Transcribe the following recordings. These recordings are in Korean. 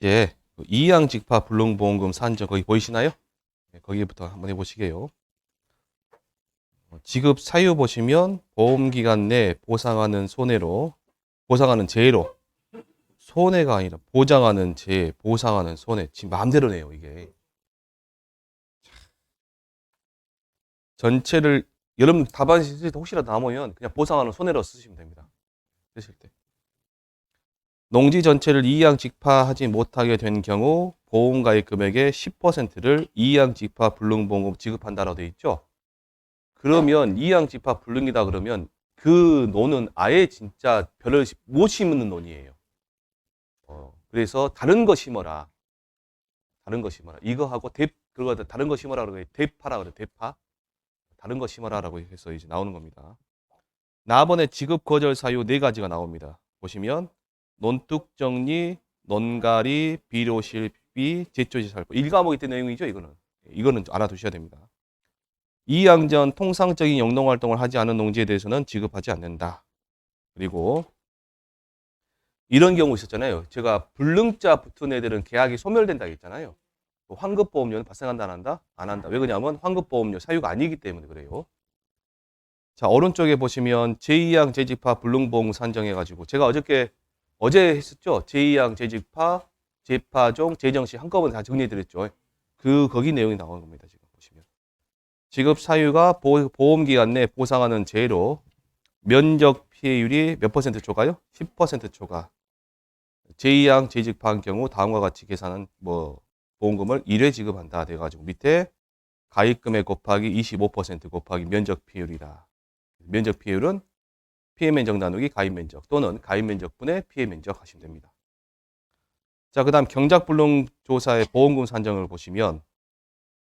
예, 이양직파 불능보험금 산정 거기 보이시나요? 네, 거기부터 한번 해보시게요. 지급 사유 보시면 보험기간 내 보상하는 손해로 보상하는 재해로 손해가 아니라 보장하는 재해, 보상하는 손해 지금 마음대로네요 이게. 전체를 여러분 답안 쓰실 때 혹시라도 남으면 그냥 보상하는 손해로 쓰시면 됩니다. 쓰실 때. 농지 전체를 이양 직파하지 못하게 된 경우 보험가입 금액의 10%를 이양 직파 불능보험금 지급한다라고 되어 있죠. 그러면 이양 직파 불능이다 그러면 그 논은 아예 진짜 별을 못 심는 논이에요. 그래서 다른 거 심어라. 다른 거 심어라. 이거 하고 그거 다른 거 심어라 그러고 대파라 그래. 대파. 다른 거 심어라라고 해서 이제 나오는 겁니다. 나번에 지급 거절 사유 4가지가 나옵니다. 보시면 논뚝 정리, 논가리, 비료실비, 제초지 살포. 1과목이 때 내용이죠, 이거는. 이거는 알아두셔야 됩니다. 이양전 통상적인 영농활동을 하지 않은 농지에 대해서는 지급하지 않는다. 그리고 이런 경우 있었잖아요. 제가 불능자 붙은 애들은 계약이 소멸된다 했잖아요. 환급보험료는 발생한다 안 한다? 안 한다. 왜 그러냐면 환급보험료 사유가 아니기 때문에 그래요. 자, 오른쪽에 보시면 제2양 재직파 불능보험 산정해가지고 제가 어제 했었죠. 제2양 재직파, 재파종, 재정시 한꺼번에 다 정리해드렸죠. 거기 내용이 나오는 겁니다. 지금 보시면. 지급 사유가 보험기간 내 보상하는 재해로 면적 피해율이 몇 퍼센트 초과요? 10% 초과. 제2양 재직파한 경우 다음과 같이 계산한 보험금을 1회 지급한다 돼가지고 밑에 가입금액 곱하기 25% 곱하기 면적 피해율이다. 면적 피해율은 피해 면적 나누기 가입 면적 또는 가입 면적분의 피해 면적 하시면 됩니다. 자, 그다음 경작 불능 조사의 보험금 산정을 보시면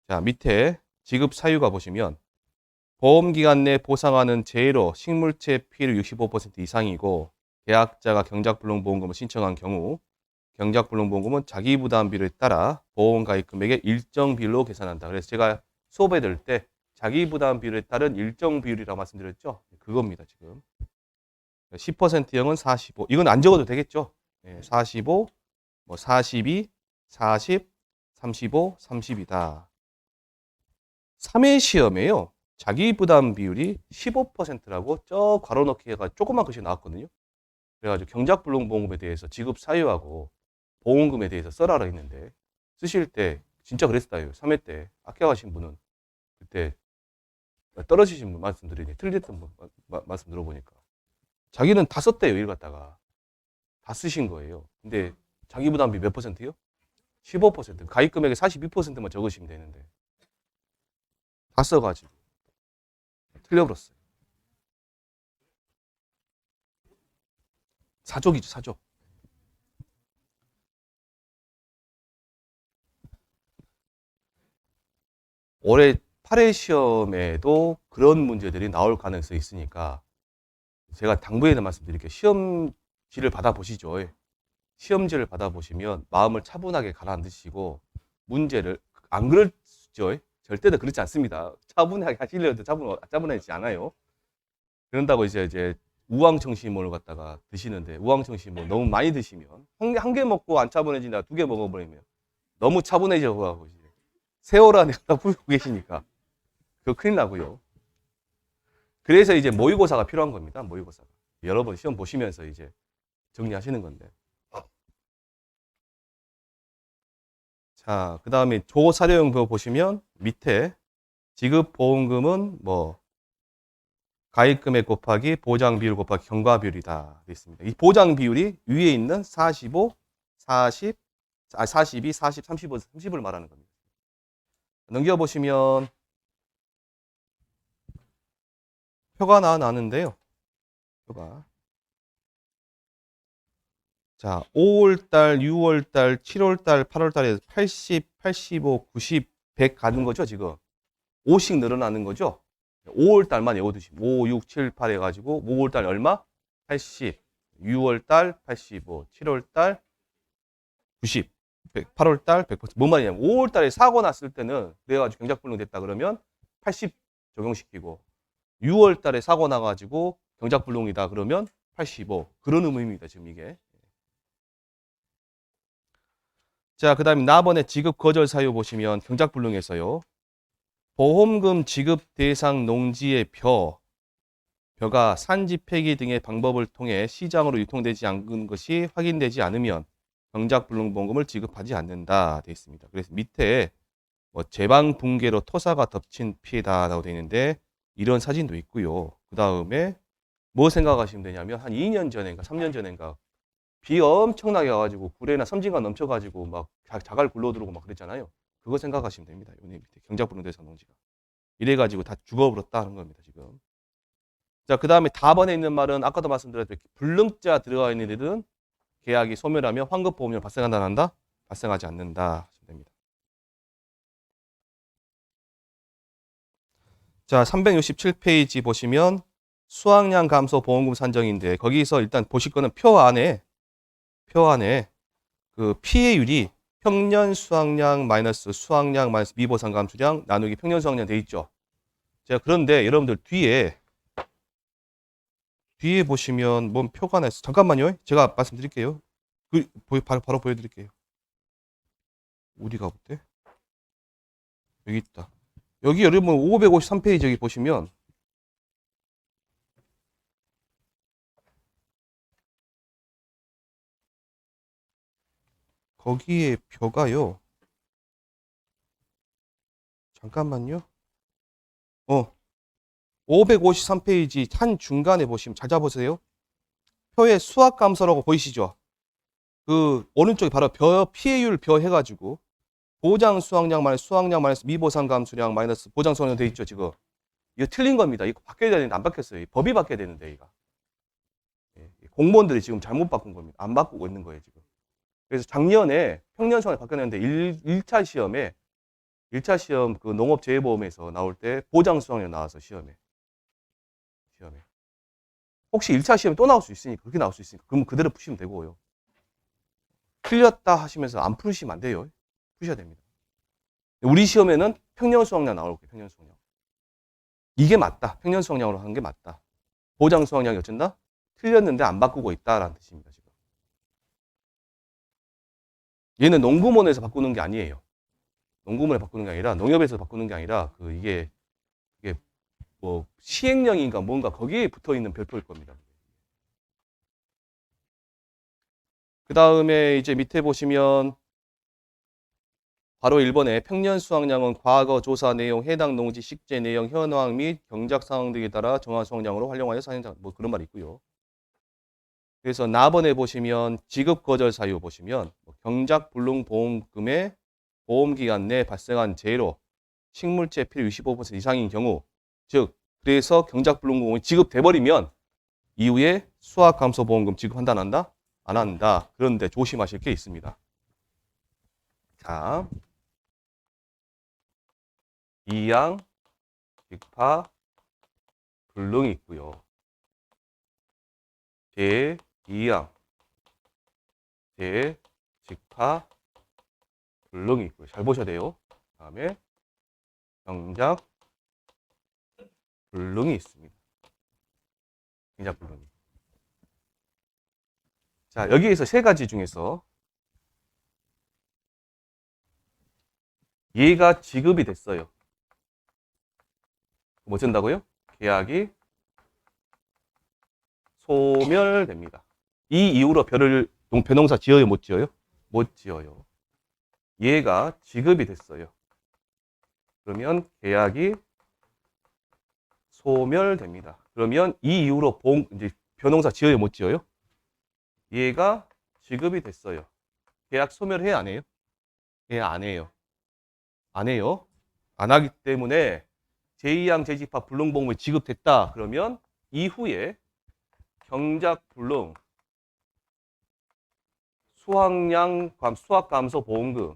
자, 밑에 지급 사유가 보시면 보험기간 내 보상하는 재해로 식물체 피해율 65% 이상이고 계약자가 경작불능보험금을 신청한 경우 경작불능보험금은 자기부담비를 따라 보험가입 금액의 일정 비율로 계산한다. 그래서 제가 수업에 들 때 자기부담비율에 따른 일정 비율이라고 말씀드렸죠. 그겁니다. 지금 10%형은 45. 이건 안 적어도 되겠죠. 45, 42, 40, 35, 30이다. 3회 시험에요. 자기 부담 비율이 15%라고 저 괄호 넣기 해가 조그만 글씨 나왔거든요. 그래가지고 경작불능보험금에 대해서 지급 사유하고 보험금에 대해서 써라라 했는데 쓰실 때 진짜 그랬어요. 3회 때 합격하신 분은 그때 떨어지신 분 말씀드리니 틀렸던 분 말씀 들어보니까 자기는 다 썼대요. 일 갖다가 다 쓰신 거예요. 근데 자기 부담비 몇 퍼센트요? 15%. 가입 금액의 42%만 적으시면 되는데 다 써가지고 틀려버렸어요. 사족이죠, 사족. 올해 8회 시험에도 그런 문제들이 나올 가능성이 있으니까 제가 당부해야 말씀드릴게요. 시험지를 받아보시죠. 시험지를 받아보시면 마음을 차분하게 가라앉으시고 문제를 안 그렇죠. 절대로 그렇지 않습니다. 차분하게 하시려도 차분하지 않아요. 그런다고 이제 우황청심을 갖다가 드시는데 우황청심을 너무 많이 드시면 한 개 먹고 안 차분해진다 2개 먹어버리면 너무 차분해져가고 이제 세월 안에 갖다 풀고 계시니까 그거 큰일 나고요. 그래서 이제 모의고사가 필요한 겁니다. 모의고사가. 여러 번 시험 보시면서 이제 정리하시는 건데. 자, 그 다음에 조사료용 보시면 밑에 지급보험금은 가입금액 곱하기 보장비율 곱하기 경과비율이다. 되어 있습니다. 이 보장비율이 위에 있는 45, 40, 42, 40, 35, 30을 말하는 겁니다. 넘겨보시면 표가 나는데요. 표가. 자, 5월달, 6월달, 7월달, 8월달에 80, 85, 90, 100 가는 거죠, 지금. 5씩 늘어나는 거죠. 5월달만 외워두시면 5, 6, 7, 8 해가지고 5월달 얼마? 80, 6월달 85, 7월달 90, 100, 8월달 100%. 뭔 말이냐면 5월달에 사고 났을 때는 그래가지고 경작불능 됐다 그러면 80 적용시키고 6월달에 사고 나가지고 경작불능이다 그러면 85. 그런 의미입니다, 지금 이게. 자, 그 다음에 나번에 지급 거절 사유 보시면 경작불능에서요. 보험금 지급 대상 농지의 벼가 산지 폐기 등의 방법을 통해 시장으로 유통되지 않은 것이 확인되지 않으면 경작불능보험금을 지급하지 않는다 되어 있습니다. 그래서 밑에 뭐 제방 붕괴로 토사가 덮친 피해다라고 되어 있는데 이런 사진도 있고요. 그 다음에 뭐 생각하시면 되냐면 한 2년 전인가 3년 전인가 비 엄청나게 와가지고 구례나 섬진강 넘쳐가지고 막 자갈 굴러들어오고 막 그랬잖아요. 그거 생각하시면 됩니다. 요 밑에 경작불능대상 농지가 이래가지고 다 죽어버렸다는 겁니다. 지금. 자, 그 다음에 답안에 있는 말은 아까도 말씀드렸듯이 불능자 들어가 있는 애들은 계약이 소멸하면 환급보험료 발생한다, 안 한다? 발생하지 않는다 하시면 됩니다. 자, 367페이지 보시면 수확량 감소 보험금 산정인데 거기서 일단 보실 거는 표 안에 그 피해율이 평년 수확량 마이너스 수확량 마이너스 미보상 감수량 나누기 평년 수확량 돼 있죠. 제가 그런데 여러분들 뒤에 보시면 뭔 표가 하나 있어. 잠깐만요. 제가 말씀드릴게요. 바로 보여드릴게요. 어디 가볼때? 여기 있다. 여기 여러분 553페이지 여기 보시면 거기에 벼가요. 잠깐만요. 553페이지 한 중간에 보시면 잘 잡으세요. 표의 수학 감소라고 보이시죠? 그 오른쪽에 바로 벼 피해율 벼 해가지고 보장 수확량 마이너스 미보상 감수량 마이너스 보장 수확량 돼 있죠 지금. 이거 틀린 겁니다. 이거 바뀌어야 되는데 안 바뀌었어요. 법이 바뀌어야 되는데 이거. 공무원들이 지금 잘못 바꾼 겁니다. 안 바꾸고 있는 거예요 지금. 그래서 작년에 평년 수확을 바뀌었는데 1차 시험 그 농업재해보험에서 나올 때 보장 수확량 나와서 시험에. 혹시 1차 시험에 또 나올 수 있으니까 그렇게 나올 수 있으니까 그러면 그대로 푸시면 되고요. 틀렸다 하시면서 안 푸시면 안 돼요. 푸셔야 됩니다. 우리 시험에는 평년 수확량 나올 거예요. 평년 수확량. 이게 맞다. 평년 수확량으로 하는 게 맞다. 보장 수확량이 어쩐다? 틀렸는데 안 바꾸고 있다라는 뜻입니다. 지금. 얘는 농구몬에서 바꾸는 게 아니에요. 농구몬에 바꾸는 게 아니라 농협에서 바꾸는 게 아니라 이게 뭐 시행령인가 뭔가 거기에 붙어 있는 별표일 겁니다. 그 다음에 이제 밑에 보시면 바로 1번에 평년 수확량은 과거 조사 내용, 해당 농지 식재 내용, 현황 및 경작 상황 등에 따라 정한 수확량으로 활용하여 사행장 뭐 그런 말이 있고요. 그래서 나번에 보시면 지급 거절 사유 보시면 경작 불능 보험금의 보험 기간 내 발생한 재해로 식물체 필요 65% 이상인 경우, 즉 그래서 경작 불능 보험이 지급돼 버리면 이후에 수확 감소 보험금 지급한다 안 한다? 안 한다. 그런데 조심하실 게 있습니다. 자, 이양, 직파, 불능이 있고요. 제2양, 제 직파, 불능이 있고요. 잘 보셔야 돼요. 그 다음에 경작, 불능이 있습니다. 경작, 불능이. 자, 여기에서 세 가지 중에서 얘가 지급이 됐어요. 뭐 된다고요? 계약이 소멸됩니다. 이 이후로 벼농사 지어요? 못 지어요? 못 지어요. 얘가 지급이 됐어요. 그러면 계약이 소멸됩니다. 그러면 이 이후로 이제 벼농사 지어요? 못 지어요? 얘가 지급이 됐어요. 계약 소멸해야 안 해요? 예, 안 해요. 안 해요. 안 하기 때문에 제2양 제2파 불능보험이 지급됐다. 그러면 이후에 경작 불능, 수확 감소 보험금,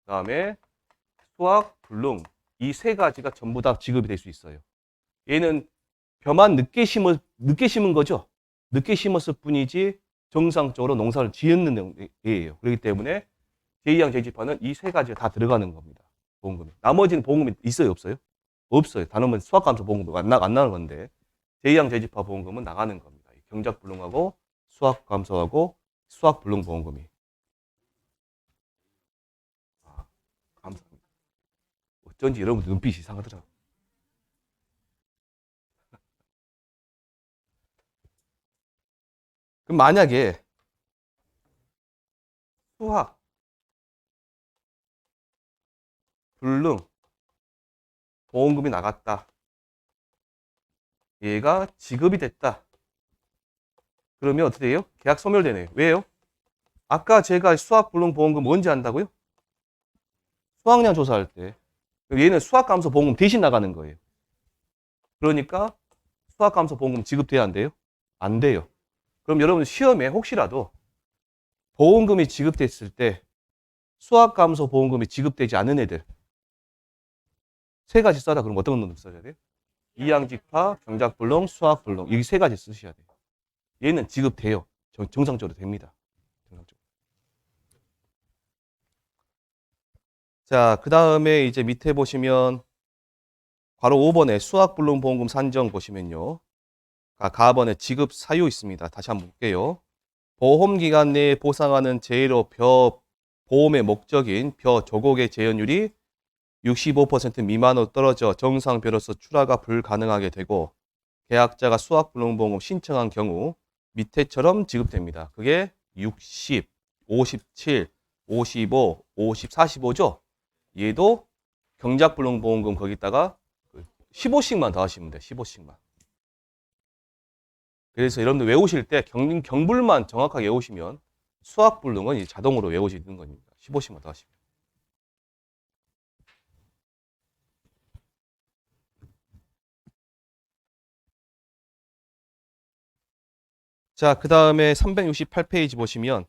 그다음에 수확 불능 이 세 가지가 전부 다 지급이 될 수 있어요. 얘는 벼만 늦게 심은 거죠. 늦게 심었을 뿐이지 정상적으로 농사를 지었는 애예요. 그렇기 때문에 제2양 제2파는 이 세 가지가 다 들어가는 겁니다. 보험금이. 나머지는 보험금이 있어요, 없어요? 없어요. 단어는 수확 감소 보험금도 안 나가는 건데 제2양 제2파 보험금은 나가는 겁니다. 경작 불능하고 수확 감소하고 수확 불능 보험금이. 어쩐지 여러분 눈빛이 이상하더라고. 그럼 만약에 수학, 불능, 보험금이 나갔다. 얘가 지급이 됐다. 그러면 어떻게 돼요? 계약 소멸되네요. 왜요? 아까 제가 수학, 불능, 보험금 언제 한다고요? 수학량 조사할 때. 얘는 수학감소 보험금 대신 나가는 거예요. 그러니까 수학감소 보험금 지급돼야 안 돼요? 안 돼요. 그럼 여러분 시험에 혹시라도 보험금이 지급됐을 때 수학감소 보험금이 지급되지 않은 애들 세 가지 써라. 그럼 어떤 놈 써야 돼요? 이양직파, 경작불능, 수학불능 이 세 가지 쓰셔야 돼요. 얘는 지급돼요. 정상적으로 됩니다. 정상적으로. 자, 그 다음에 이제 밑에 보시면 바로 5번에 수학불능보험금 산정 보시면요. 가번에 지급 사유 있습니다. 다시 한번 볼게요. 보험기간 내에 보상하는 재해로 보험의 목적인 조곡의 재현율이 65% 미만으로 떨어져 정상배로서 출하가 불가능하게 되고 계약자가 수학불능보험금 신청한 경우 밑에처럼 지급됩니다. 그게 60, 57, 55, 50, 45죠? 얘도 경작불능보험금 거기다가 15씩만 더 하시면 돼요. 15씩만. 그래서 여러분들 외우실 때 경불만 정확하게 외우시면 수학불능은 이제 자동으로 외우시는 겁니다. 15씩만 더 하시면. 자, 그 다음에 368페이지 보시면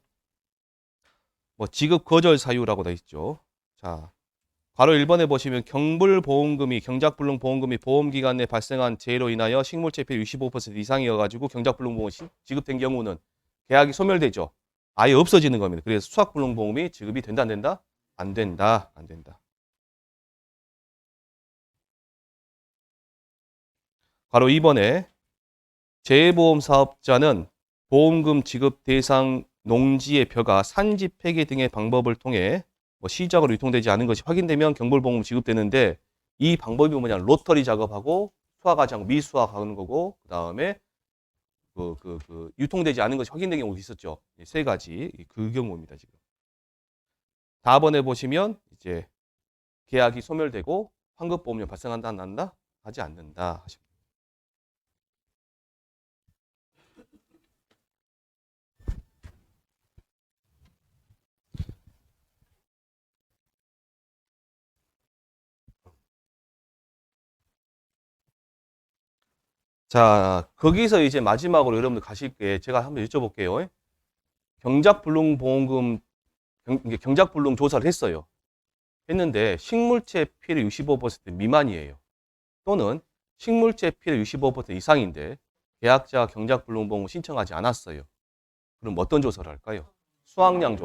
뭐 지급 거절 사유라고 되어 있죠. 자, 바로 1번에 보시면 경불보험금이 경작불능보험금이 보험기간 내 발생한 재해로 인하여 식물체 피해 65% 이상이어가지고 경작불능보험이 지급된 경우는 계약이 소멸되죠. 아예 없어지는 겁니다. 그래서 수학불능보험이 지급이 된다 안 된다? 안 된다. 안 된다. 바로 2번에 재해보험 사업자는 보험금 지급 대상 농지의 벼가 산지 폐기 등의 방법을 통해 시작으로 유통되지 않은 것이 확인되면 경불보험금 지급되는데 이 방법이 뭐냐? 로터리 작업하고 수확하지 않고 미수확하는 거고 그 다음에 유통되지 않은 것이 확인된 경우가 있었죠. 세 가지 그 경우입니다. 지금 4번에 보시면 이제 계약이 소멸되고 환급보험료 발생한다 안 한다? 하지 않는다. 자, 거기서 이제 마지막으로 여러분들 가실 게 제가 한번 여쭤볼게요. 경작불능보험금, 경작불능 조사를 했어요. 했는데 식물체 피해율 65% 미만이에요. 또는 식물체 피해율 65% 이상인데 계약자가 경작불능보험을 신청하지 않았어요. 그럼 어떤 조사를 할까요? 수확량 조사.